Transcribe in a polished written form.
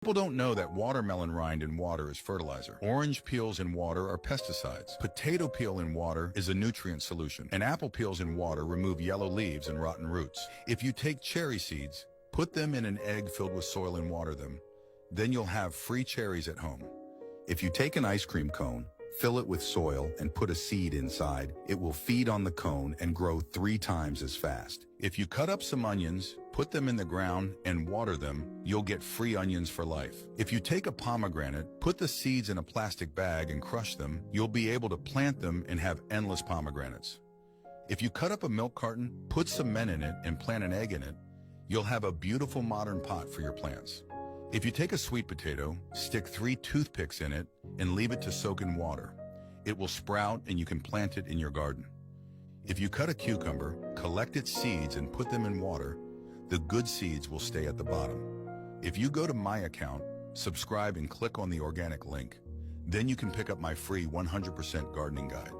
People don't know that watermelon rind in water is fertilizer. Orange peels in water are pesticides. Potato peel in water is a nutrient solution. And apple peels in water remove yellow leaves and rotten roots. If you take cherry seeds, put them in an egg filled with soil and water them, then you'll have free cherries at home. If you take an ice cream cone, fill it with soil and put a seed inside, it will feed on the cone and grow 3 times as fast. If you cut up some onions, put them in the ground and water them, you'll get free onions for life. If you take a pomegranate, put the seeds in a plastic bag and crush them, you'll be able to plant them and have endless pomegranates. If you cut up a milk carton, put cement in it and plant an egg in it, you'll have a beautiful modern pot for your plants. If you take a sweet potato, stick 3 toothpicks in it and leave it to soak in water. It will sprout and you can plant it in your garden. If you cut a cucumber, collect its seeds and put them in water, the good seeds will stay at the bottom. If you go to my account, subscribe and click on the organic link, then you can pick up my free 100% gardening guide.